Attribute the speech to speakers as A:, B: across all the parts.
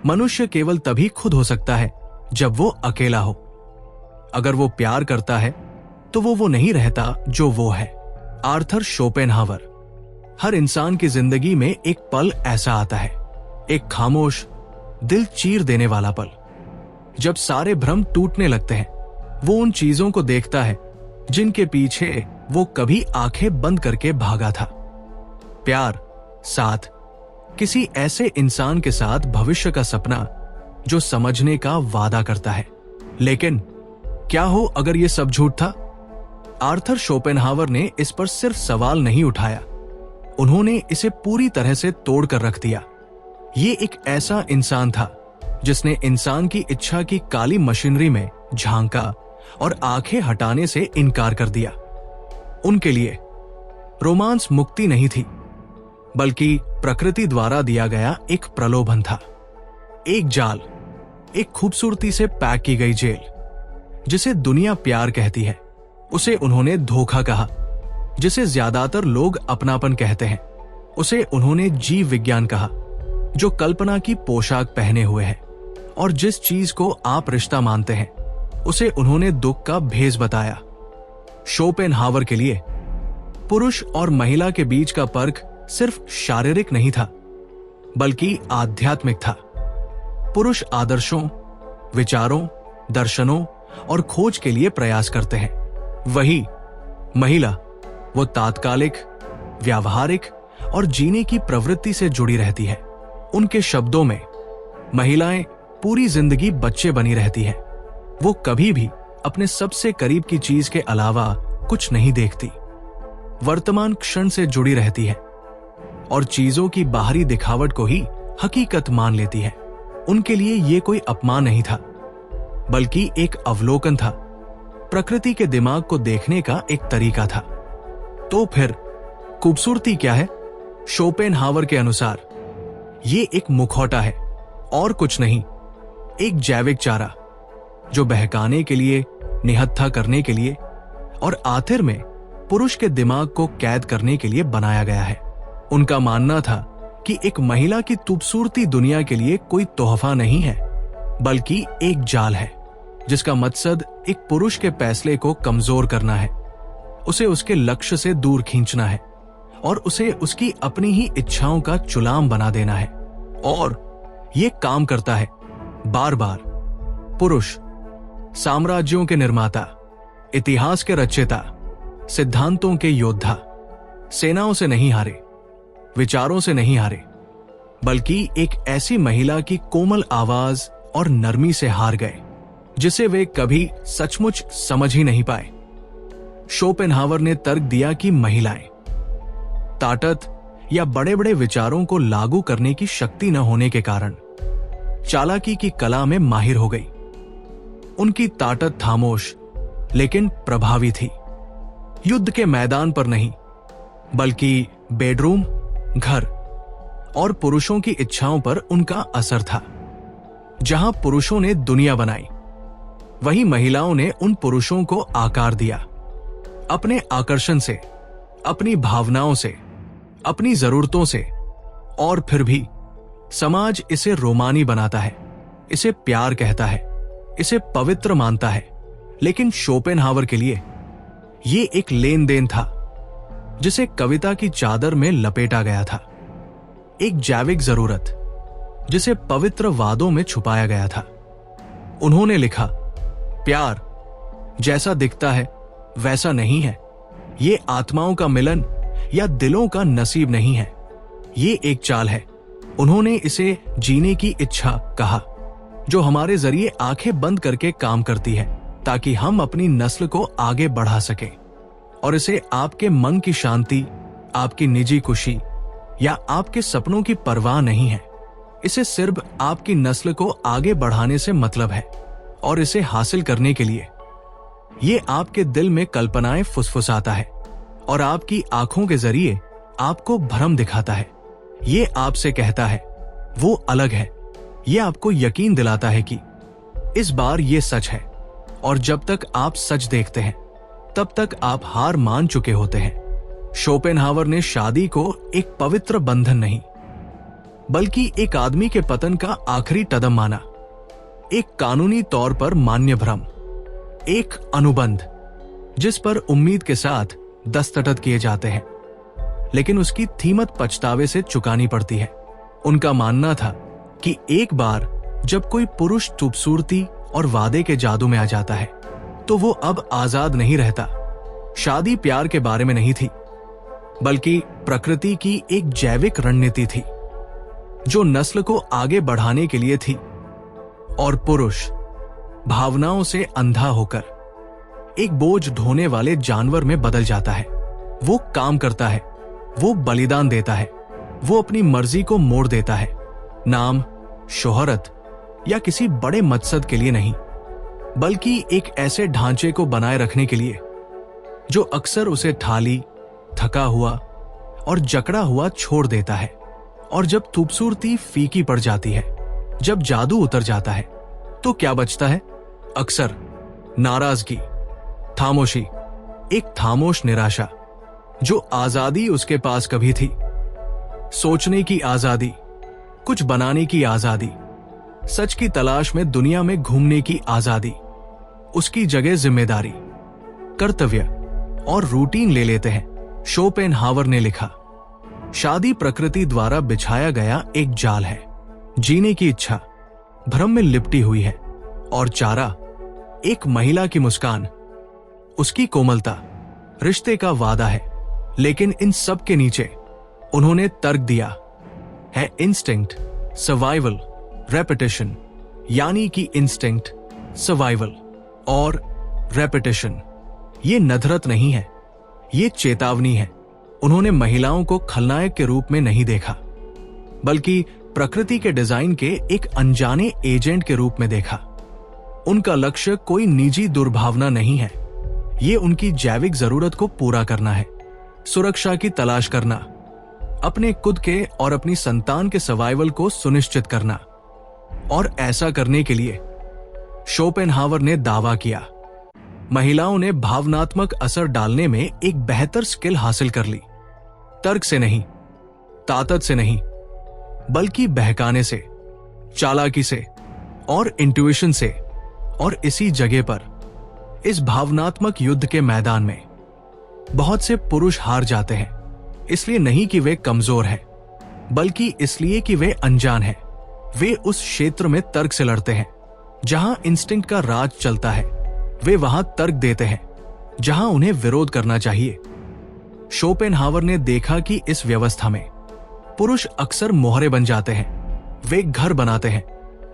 A: मनुष्य केवल तभी खुद हो सकता है जब वो अकेला हो। अगर वो प्यार करता है तो वो नहीं रहता जो वो है। Arthur Schopenhauer. हर इंसान की जिंदगी में एक पल ऐसा आता है, एक खामोश, दिल चीर देने वाला पल, जब सारे भ्रम टूटने लगते हैं। वो उन चीजों को देखता है जिनके पीछे वो कभी आंखें बंद करके भागा था। प्यार, साथ, किसी ऐसे इंसान के साथ भविष्य का सपना जो समझने का वादा करता है। लेकिन क्या हो अगर ये सब झूठ था? आर्थर शोपेनहावर ने इस पर सिर्फ सवाल नहीं उठाया, उन्होंने इसे पूरी तरह से तोड़ कर रख दिया। ये एक ऐसा इंसान था जिसने इंसान की इच्छा की काली मशीनरी में झांका और आंखें हटाने से इनकार कर दिया। उनके लिए रोमांस मुक्ति नहीं थी, बल्कि प्रकृति द्वारा दिया गया एक प्रलोभन था, एक जाल, एक खूबसूरती से पैक की गई जेल। जिसे दुनिया प्यार कहती है उसे उन्होंने धोखा कहा, जिसे ज्यादातर लोग अपनापन कहते हैं उसे उन्होंने जीव विज्ञान कहा, जो कल्पना की पोशाक पहने हुए है। और जिस चीज को आप रिश्ता मानते हैं उसे उन्होंने दुख का भेष बताया। शोपेनहावर के लिए पुरुष और महिला के बीच का फर्क सिर्फ शारीरिक नहीं था, बल्कि आध्यात्मिक था। पुरुष आदर्शों, विचारों, दर्शनों और खोज के लिए प्रयास करते हैं, वही महिला वो तात्कालिक, व्यावहारिक और जीने की प्रवृत्ति से जुड़ी रहती है। उनके शब्दों में महिलाएं पूरी जिंदगी बच्चे बनी रहती हैं। वो कभी भी अपने सबसे करीब की चीज के अलावा कुछ नहीं देखती, वर्तमान क्षण से जुड़ी रहती है और चीजों की बाहरी दिखावट को ही हकीकत मान लेती है। उनके लिए ये कोई अपमान नहीं था, बल्कि एक अवलोकन था, प्रकृति के दिमाग को देखने का एक तरीका था। तो फिर खूबसूरती क्या है? शोपेनहावर के अनुसार ये एक मुखौटा है और कुछ नहीं, एक जैविक चारा जो बहकाने के लिए, निहत्था करने के लिए और आखिर में पुरुष के दिमाग को कैद करने के लिए बनाया गया है। उनका मानना था कि एक महिला की खूबसूरती दुनिया के लिए कोई तोहफा नहीं है, बल्कि एक जाल है जिसका मकसद एक पुरुष के फैसले को कमजोर करना है, उसे उसके लक्ष्य से दूर खींचना है और उसे उसकी अपनी ही इच्छाओं का गुलाम बना देना है। और ये काम करता है बार बार। पुरुष साम्राज्यों के निर्माता, इतिहास के रचयिता, सिद्धांतों के योद्धा, सेनाओं से नहीं हारे, विचारों से नहीं हारे, बल्कि एक ऐसी महिला की कोमल आवाज और नरमी से हार गए जिसे वे कभी सचमुच समझ ही नहीं पाए। शोपेनहावर ने तर्क दिया कि महिलाएं ताकत या बड़े बड़े विचारों को लागू करने की शक्ति न होने के कारण चालाकी की कला में माहिर हो गई। उनकी ताकत खामोश लेकिन प्रभावी थी, युद्ध के मैदान पर नहीं, बल्कि बेडरूम, घर और पुरुषों की इच्छाओं पर उनका असर था। जहां पुरुषों ने दुनिया बनाई, वहीं महिलाओं ने उन पुरुषों को आकार दिया, अपने आकर्षण से, अपनी भावनाओं से, अपनी जरूरतों से। और फिर भी समाज इसे रोमानी बनाता है, इसे प्यार कहता है, इसे पवित्र मानता है। लेकिन शोपेनहावर के लिए ये एक लेन देन था जिसे कविता की चादर में लपेटा गया था, एक जैविक जरूरत जिसे पवित्र वादों में छुपाया गया था। उन्होंने लिखा, प्यार जैसा दिखता है वैसा नहीं है, ये आत्माओं का मिलन या दिलों का नसीब नहीं है, ये एक चाल है। उन्होंने इसे जीने की इच्छा कहा, जो हमारे जरिए आंखें बंद करके काम करती है ताकि हम अपनी नस्ल को आगे बढ़ा सकें। और इसे आपके मन की शांति, आपकी निजी खुशी या आपके सपनों की परवाह नहीं है। इसे सिर्फ आपकी नस्ल को आगे बढ़ाने से मतलब है। और इसे हासिल करने के लिए ये आपके दिल में कल्पनाएं फुसफुसाता है और आपकी आंखों के जरिए आपको भ्रम दिखाता है। ये आपसे कहता है वो अलग है। ये आपको यकीन दिलाता है कि इस बार ये सच है। और जब तक आप सच देखते हैं तब तक आप हार मान चुके होते हैं। शोपेनहावर ने शादी को एक पवित्र बंधन नहीं, बल्कि एक आदमी के पतन का आखिरी कदम माना। एक कानूनी तौर पर मान्य भ्रम, एक अनुबंध जिस पर उम्मीद के साथ दस्तखत किए जाते हैं, लेकिन उसकी कीमत पछतावे से चुकानी पड़ती है। उनका मानना था कि एक बार जब कोई पुरुष खूबसूरती और वादे के जादू में आ जाता है तो वो अब आजाद नहीं रहता। शादी प्यार के बारे में नहीं थी, बल्कि प्रकृति की एक जैविक रणनीति थी जो नस्ल को आगे बढ़ाने के लिए थी। और पुरुष भावनाओं से अंधा होकर एक बोझ ढोने वाले जानवर में बदल जाता है। वो काम करता है, वो बलिदान देता है, वो अपनी मर्जी को मोड़ देता है, नाम, शोहरत या किसी बड़े मकसद के लिए नहीं, बल्कि एक ऐसे ढांचे को बनाए रखने के लिए जो अक्सर उसे ठाली, थका हुआ और जकड़ा हुआ छोड़ देता है। और जब खूबसूरती फीकी पड़ जाती है, जब जादू उतर जाता है, तो क्या बचता है? अक्सर नाराजगी, खामोशी, एक खामोश निराशा जो आजादी उसके पास कभी थी। सोचने की आजादी, कुछ बनाने की आजादी, सच की तलाश में दुनिया में घूमने की आजादी। उसकी जगह जिम्मेदारी, कर्तव्य और रूटीन ले लेते हैं। शोपेनहावर ने लिखा, शादी प्रकृति द्वारा बिछाया गया एक जाल है। जीने की इच्छा भ्रम में लिपटी हुई है और चारा एक महिला की मुस्कान, उसकी कोमलता, रिश्ते का वादा है। लेकिन इन सब के नीचे उन्होंने तर्क दिया है इंस्टिंक्ट, सर्वाइवल, रेपिटेशन। यानी कि इंस्टिंक्ट, सर्वाइवल और रेपिटेशन ये नधरत नहीं है, ये चेतावनी है। उन्होंने महिलाओं को खलनायक के रूप में नहीं देखा, बल्कि प्रकृति के डिजाइन के एक अनजाने एजेंट के रूप में देखा। उनका लक्ष्य कोई निजी दुर्भावना नहीं है, ये उनकी जैविक जरूरत को पूरा करना है, सुरक्षा की तलाश करना, अपने खुद के और अपनी संतान के सर्वाइवल को सुनिश्चित करना। और ऐसा करने के लिए शोपेनहावर ने दावा किया, महिलाओं ने भावनात्मक असर डालने में एक बेहतर स्किल हासिल कर ली। तर्क से नहीं, ताकत से नहीं, बल्कि बहकाने से, चालाकी से और इंट्यूशन से। और इसी जगह पर, इस भावनात्मक युद्ध के मैदान में बहुत से पुरुष हार जाते हैं, इसलिए नहीं कि वे कमजोर हैं, बल्कि इसलिए कि वे अनजान हैं। वे उस क्षेत्र में तर्क से लड़ते हैं जहां इंस्टिंक्ट का राज चलता है। वे वहां तर्क देते हैं जहां उन्हें विरोध करना चाहिए। शोपेनहावर ने देखा कि इस व्यवस्था में पुरुष अक्सर मोहरे बन जाते हैं। वे घर बनाते हैं,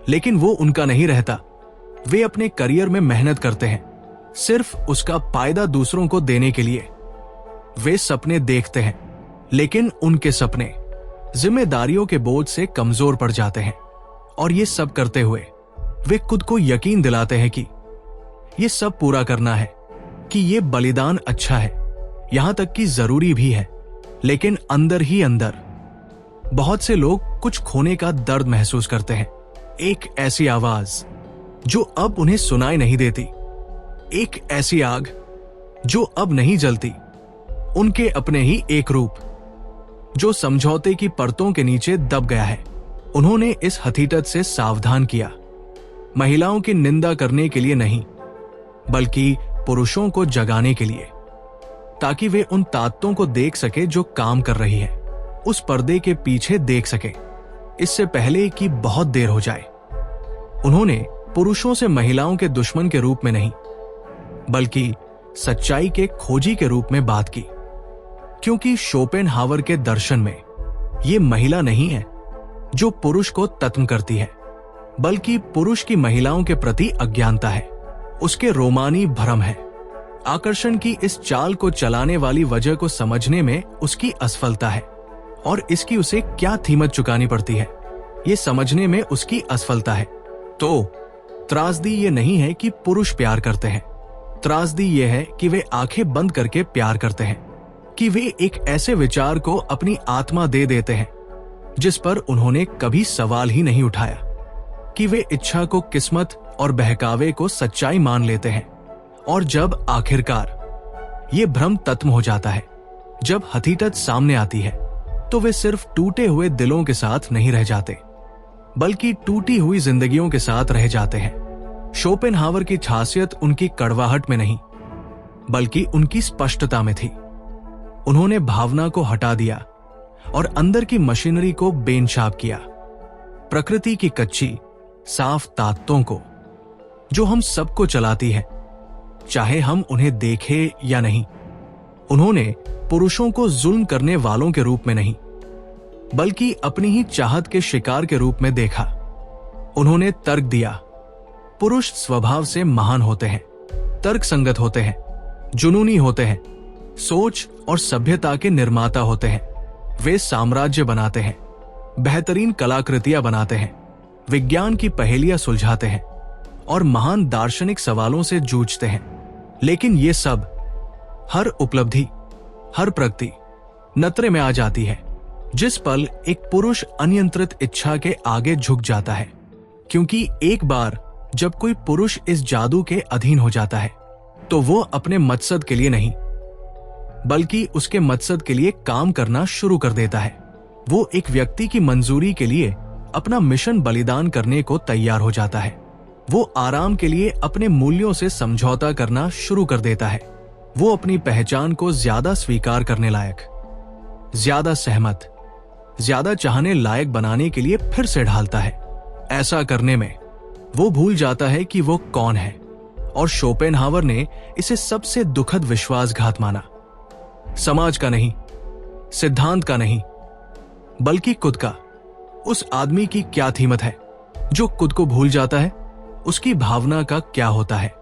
A: लेकिन वो उनका नहीं रहता। वे अपने करियर में मेहनत करते हैं, सिर्फ उसका फायदा दूसरों को देने के लिए। वे सपने देखते हैं, लेकिन उनके सपने जिम्मेदारियों के बोझ से कमजोर पड़ जाते हैं। और ये सब करते हुए वे खुद को यकीन दिलाते हैं कि ये सब पूरा करना है, कि ये बलिदान अच्छा है, यहां तक कि जरूरी भी है। लेकिन अंदर ही अंदर बहुत से लोग कुछ खोने का दर्द महसूस करते हैं। एक ऐसी आवाज जो अब उन्हें सुनाई नहीं देती, एक ऐसी आग जो अब नहीं जलती, उनके अपने ही एक रूप जो समझौते की परतों के नीचे दब गया है। उन्होंने इस हकीकत से सावधान किया, महिलाओं की निंदा करने के लिए नहीं, बल्कि पुरुषों को जगाने के लिए, ताकि वे उन ताकतों को देख सके जो काम कर रही है, उस पर्दे के पीछे देख सके, इससे पहले कि बहुत देर हो जाए। उन्होंने पुरुषों से महिलाओं के दुश्मन के रूप में नहीं, बल्कि सच्चाई के खोजी के रूप में बात की, क्योंकि शोपेनहावर के दर्शन में ये महिला नहीं है जो पुरुष को तत्म करती है, बल्कि पुरुष की महिलाओं के प्रति अज्ञानता है, उसके रोमानी भ्रम है। आकर्षण की इस चाल को चलाने वाली वजह को समझने में उसकी असफलता है, और इसकी उसे क्या कीमत चुकानी पड़ती है, ये समझने में उसकी असफलता है। तो त्रासदी ये नहीं है कि पुरुष प्यार करते हैं, त्रासदी ये है कि वे आंखें बंद करके प्यार करते हैं, कि वे एक ऐसे विचार को अपनी आत्मा दे देते हैं जिस पर उन्होंने कभी सवाल ही नहीं उठाया, कि वे इच्छा को किस्मत और बहकावे को सच्चाई मान लेते हैं। और जब आखिरकार ये भ्रम तत्म हो जाता है, जब हकीकत सामने आती है, तो वे सिर्फ टूटे हुए दिलों के साथ नहीं रह जाते, बल्कि टूटी हुई जिंदगियों के साथ रह जाते हैं। शोपेनहावर की खासियत उनकी कड़वाहट में नहीं, बल्कि उनकी स्पष्टता में थी। उन्होंने भावना को हटा दिया और अंदर की मशीनरी को बेनशाब किया। प्रकृति की कच्ची साफ ताकतों को, जो हम सबको चलाती है, चाहे हम उन्हें देखें या नहीं। उन्होंने पुरुषों को जुल्म करने वालों के रूप में नहीं, बल्कि अपनी ही चाहत के शिकार के रूप में देखा। उन्होंने तर्क दिया, पुरुष स्वभाव से महान होते हैं, तर्क संगत होते हैं, जुनूनी होते हैं, सोच और सभ्यता के निर्माता होते हैं। वे साम्राज्य बनाते हैं, बेहतरीन कलाकृतियां बनाते हैं, विज्ञान की पहेलियां सुलझाते हैं और महान दार्शनिक सवालों से जूझते हैं। लेकिन ये सब, हर उपलब्धि, हर प्रगति नतरे में आ जाती है जिस पल एक पुरुष अनियंत्रित इच्छा के आगे झुक जाता है। क्योंकि एक बार जब कोई पुरुष इस जादू के अधीन हो जाता है, तो वो अपने मकसद के लिए नहीं, बल्कि उसके मकसद के लिए काम करना शुरू कर देता है। वो एक व्यक्ति की मंजूरी के लिए अपना मिशन बलिदान करने को तैयार हो जाता है। वो आराम के लिए अपने मूल्यों से समझौता करना शुरू कर देता है। वो अपनी पहचान को ज्यादा स्वीकार करने लायक, ज्यादा सहमत, ज्यादा चाहने लायक बनाने के लिए फिर से ढालता है। ऐसा करने में वो भूल जाता है कि वो कौन है, और शोपेनहावर ने इसे सबसे दुखद विश्वासघात माना। समाज का नहीं, सिद्धांत का नहीं, बल्कि खुद का। उस आदमी की क्या कीमत है जो खुद को भूल जाता है? उसकी भावना का क्या होता है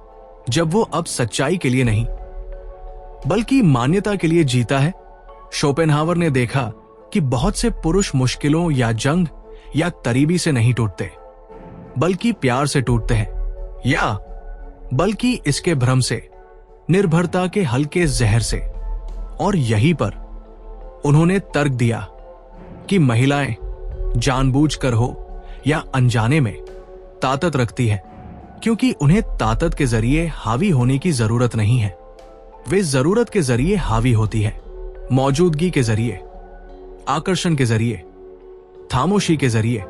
A: जब वो अब सच्चाई के लिए नहीं, बल्कि मान्यता के लिए जीता है? शोपेनहावर ने देखा कि बहुत से पुरुष मुश्किलों या जंग या तरीबी से नहीं टूटते, बल्कि प्यार से टूटते हैं, या बल्कि इसके भ्रम से, निर्भरता के हल्के जहर से। और यहीं पर उन्होंने तर्क दिया कि महिलाएं जानबूझकर हो या अनजाने में ताकत रखती है, क्योंकि उन्हें ताकत के जरिए हावी होने की जरूरत नहीं है। वे जरूरत के जरिए हावी होती है, मौजूदगी के जरिए, आकर्षण के जरिए, खामोशी के जरिए।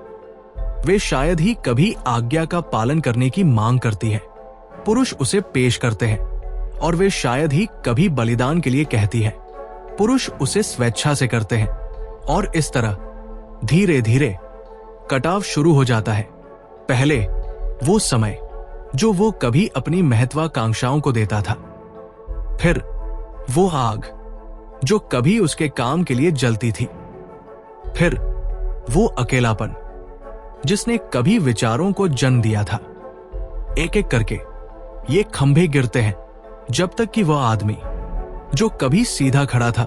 A: वे शायद ही कभी आज्ञा का पालन करने की मांग करती है, पुरुष उसे पेश करते हैं, और वे शायद ही कभी बलिदान के लिए कहती है, पुरुष उसे स्वेच्छा से करते हैं। और इस तरह धीरे धीरे कटाव शुरू हो जाता है। पहले वो समय जो वो कभी अपनी महत्वाकांक्षाओं को देता था, फिर वो आग जो कभी उसके काम के लिए जलती थी, फिर वो अकेलापन जिसने कभी विचारों को जन्म दिया था। एक एक करके ये खंभे गिरते हैं, जब तक कि वह आदमी जो कभी सीधा खड़ा था,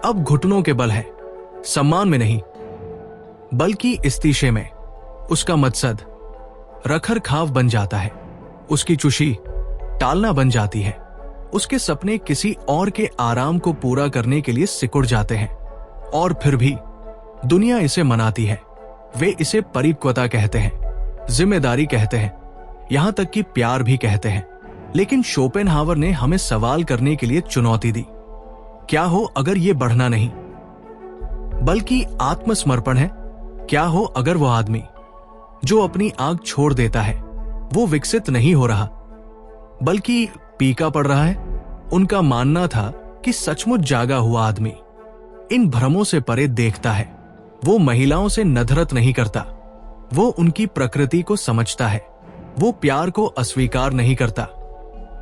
A: अब घुटनों के बल है, सम्मान में नहीं, बल्कि इस्तीशे में। उसका मकसद रखरखाव बन जाता है, उसकी चुशी टालना बन जाती है, उसके सपने किसी और के आराम को पूरा करने के लिए सिकुड़ जाते हैं। और फिर भी दुनिया इसे मनाती है। वे इसे परिपक्वता कहते हैं, जिम्मेदारी कहते हैं, यहां तक कि प्यार भी कहते हैं। लेकिन शोपेनहावर ने हमें सवाल करने के लिए चुनौती दी, क्या हो अगर ये बढ़ना नहीं, बल्कि आत्मसमर्पण है? क्या हो अगर वो आदमी जो अपनी आग छोड़ देता है, वो विकसित नहीं हो रहा, बल्कि पीका पड़ रहा है? उनका मानना था कि सचमुच जागा हुआ आदमी इन भ्रमों से परे देखता है। वो महिलाओं से नफरत नहीं करता, वो उनकी प्रकृति को समझता है। वो प्यार को अस्वीकार नहीं करता,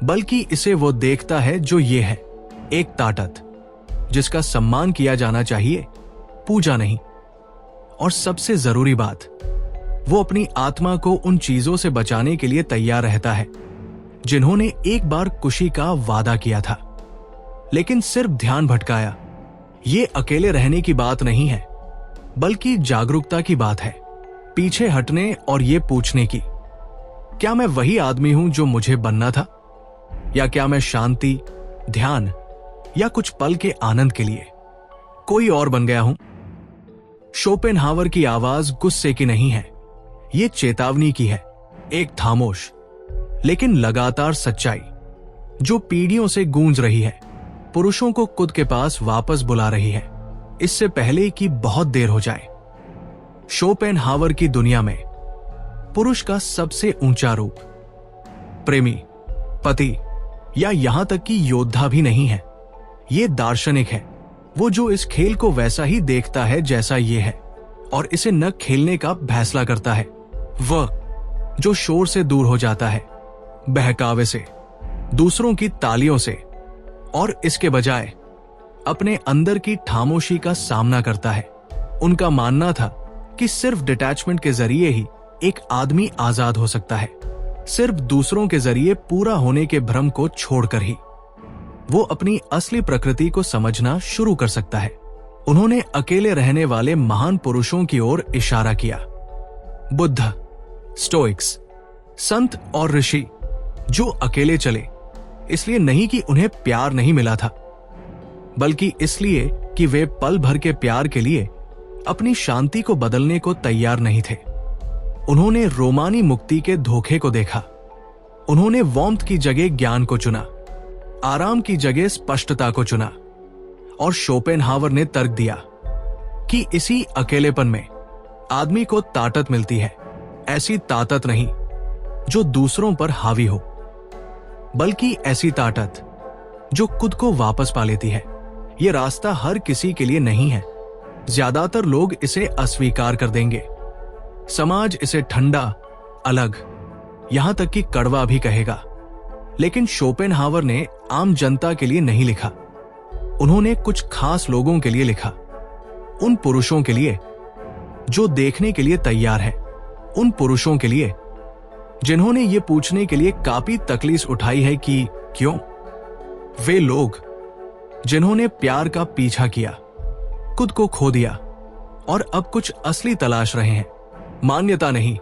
A: बल्कि इसे वो देखता है जो ये है, एक ताकत जिसका सम्मान किया जाना चाहिए, पूजा नहीं। और सबसे जरूरी बात, वो अपनी आत्मा को उन चीजों से बचाने के लिए तैयार रहता है जिन्होंने एक बार खुशी का वादा किया था, लेकिन सिर्फ ध्यान भटकाया। ये अकेले रहने की बात नहीं है, बल्कि जागरूकता की बात है, पीछे हटने और ये पूछने की, क्या मैं वही आदमी हूं जो मुझे बनना था, या क्या मैं शांति, ध्यान या कुछ पल के आनंद के लिए कोई और बन गया हूं? शोपेनहावर की आवाज गुस्से की नहीं है, ये चेतावनी की है, एक खामोश लेकिन लगातार सच्चाई जो पीढ़ियों से गूंज रही है, पुरुषों को खुद के पास वापस बुला रही है। इससे पहले कि बहुत देर हो जाए। शोपेनहावर की दुनिया में पुरुष का सबसे ऊंचा रूप प्रेमी, पति या यहां तक कि योद्धा भी नहीं है। ये दार्शनिक है, वो जो इस खेल को वैसा ही देखता है जैसा ये है और इसे न खेलने का फैसला करता है। वह जो शोर से दूर हो जाता है, बहकावे से, दूसरों की तालियों से, और इसके बजाय अपने अंदर की खामोशी का सामना करता है। उनका मानना था कि सिर्फ डिटैचमेंट के जरिए ही एक आदमी आजाद हो सकता है, सिर्फ दूसरों के जरिए पूरा होने के भ्रम को छोड़कर ही वो अपनी असली प्रकृति को समझना शुरू कर सकता है। उन्होंने अकेले रहने वाले महान पुरुषों की ओर इशारा किया। बुद्ध, स्टोइक्स, संत और ऋषि जो अकेले चले, इसलिए नहीं कि उन्हें प्यार नहीं मिला था, बल्कि इसलिए कि वे पल भर के प्यार के लिए अपनी शांति को बदलने को तैयार नहीं थे। उन्होंने रोमानी मुक्ति के धोखे को देखा। उन्होंने वार्मथ की जगह ज्ञान को चुना, आराम की जगह स्पष्टता को चुना। और शोपेनहावर ने तर्क दिया कि इसी अकेलेपन में आदमी को ताकत मिलती है। ऐसी ताकत नहीं जो दूसरों पर हावी हो, बल्कि ऐसी ताकत जो खुद को वापस पा लेती है। यह रास्ता हर किसी के लिए नहीं है। ज्यादातर लोग इसे अस्वीकार कर देंगे। समाज इसे ठंडा, अलग, यहां तक कि कड़वा भी कहेगा। लेकिन शोपेनहावर ने आम जनता के लिए नहीं लिखा। उन्होंने कुछ खास लोगों के लिए लिखा। उन पुरुषों के लिए जो देखने के लिए तैयार है, उन पुरुषों के लिए जिन्होंने ये पूछने के लिए काफी तकलीफ उठाई है कि क्यों। वे लोग जिन्होंने प्यार का पीछा किया, खुद को खो दिया और अब कुछ असली तलाश रहे हैं। मान्यता नहीं,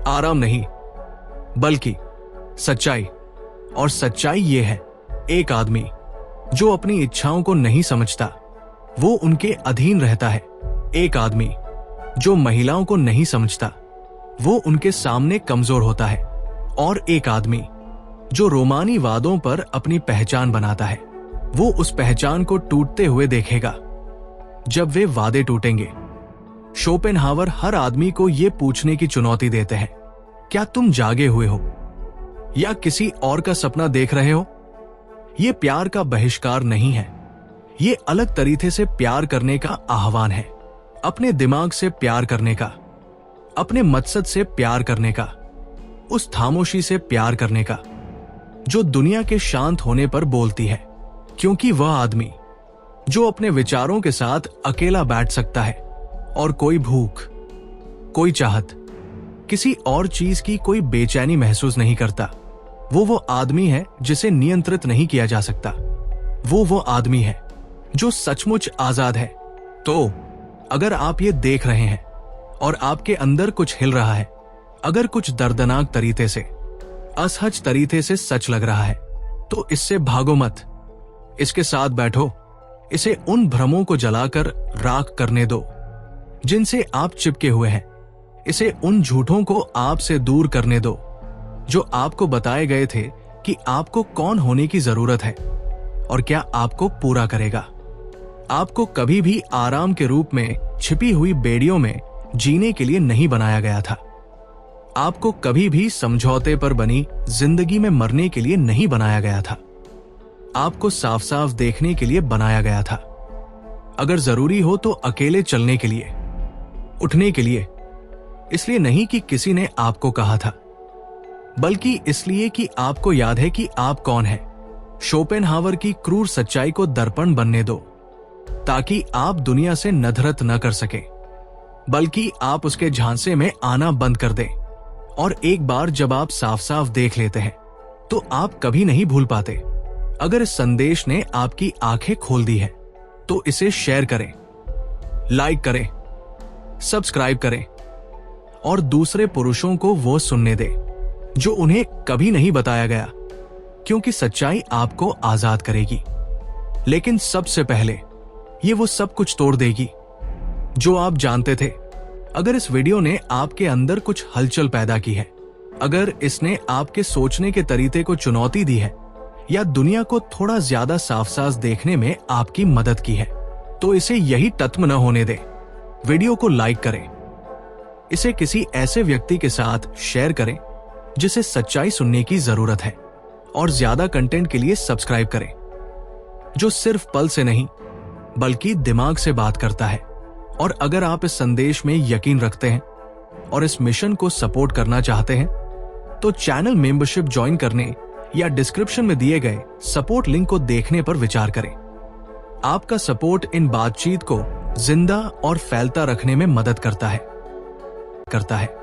A: आराम नहीं, बल्कि सच्चाई। और सच्चाई ये है, एक आदमी जो अपनी इच्छाओं को नहीं समझता, वो उनके अधीन रहता है। एक आदमी जो महिलाओं को नहीं समझता, वो उनके सामने कमजोर होता है। और एक आदमी जो रोमानी वादों पर अपनी पहचान बनाता है, वो उस पहचान को टूटते हुए देखेगा जब वे वादे टूटेंगे। शोपेनहावर हर आदमी को यह पूछने की चुनौती देते हैं, क्या तुम जागे हुए हो या किसी और का सपना देख रहे हो? यह प्यार का बहिष्कार नहीं है, यह अलग तरीके से प्यार करने का आह्वान है। अपने दिमाग से प्यार करने का, अपने मकसद से प्यार करने का, उस खामोशी से प्यार करने का जो दुनिया के शांत होने पर बोलती है। क्योंकि वह आदमी जो अपने विचारों के साथ अकेला बैठ सकता है और कोई भूख, कोई चाहत, किसी और चीज की कोई बेचैनी महसूस नहीं करता, वो आदमी है जिसे नियंत्रित नहीं किया जा सकता। वो आदमी है जो सचमुच आजाद है। तो अगर आप ये देख रहे हैं और आपके अंदर कुछ हिल रहा है, अगर कुछ दर्दनाक तरीके से, असहज तरीके से सच लग रहा है, तो इससे भागो मत, इसके साथ बैठो। इसे उन भ्रमों को जलाकर राख करने दो जिनसे आप चिपके हुए हैं। इसे उन झूठों को आपसे दूर करने दो जो आपको बताए गए थे कि आपको कौन होने की जरूरत है और क्या आपको पूरा करेगा। आपको कभी भी आराम के रूप में छिपी हुई बेड़ियों में जीने के लिए नहीं बनाया गया था। आपको कभी भी समझौते पर बनी जिंदगी में मरने के लिए नहीं बनाया गया था। आपको साफ साफ देखने के लिए बनाया गया था। अगर जरूरी हो तो अकेले चलने के लिए, उठने के लिए, इसलिए नहीं कि किसी ने आपको कहा था, बल्कि इसलिए कि आपको याद है कि आप कौन हैं। शोपेनहावर की क्रूर सच्चाई को दर्पण बनने दो ताकि आप दुनिया से नफरत न कर सके, बल्कि आप उसके झांसे में आना बंद कर दें। और एक बार जब आप साफ साफ देख लेते हैं तो आप कभी नहीं भूल पाते। अगर इस संदेश ने आपकी आंखें खोल दी है तो इसे शेयर करें, लाइक करें, सब्सक्राइब करें और दूसरे पुरुषों को वो सुनने दें जो उन्हें कभी नहीं बताया गया, क्योंकि सच्चाई आपको आजाद करेगी। लेकिन सबसे पहले ये वो सब कुछ तोड़ देगी जो आप जानते थे। अगर इस वीडियो ने आपके अंदर कुछ हलचल पैदा की है, अगर इसने आपके सोचने के तरीके को चुनौती दी है या दुनिया को थोड़ा ज्यादा साफ साफ देखने में आपकी मदद की है, तो इसे यही तत्म न होने दें। वीडियो को लाइक करें, इसे किसी ऐसे व्यक्ति के साथ शेयर करें जिसे सच्चाई सुनने की जरूरत है, और ज्यादा कंटेंट के लिए सब्सक्राइब करें जो सिर्फ पल से नहीं बल्कि दिमाग से बात करता है। और अगर आप इस संदेश में यकीन रखते हैं और इस मिशन को सपोर्ट करना चाहते हैं तो चैनल मेंबरशिप ज्वाइन करने या डिस्क्रिप्शन में दिए गए सपोर्ट लिंक को देखने पर विचार करें। आपका सपोर्ट इन बातचीत को जिंदा और फैलता रखने में मदद करता है।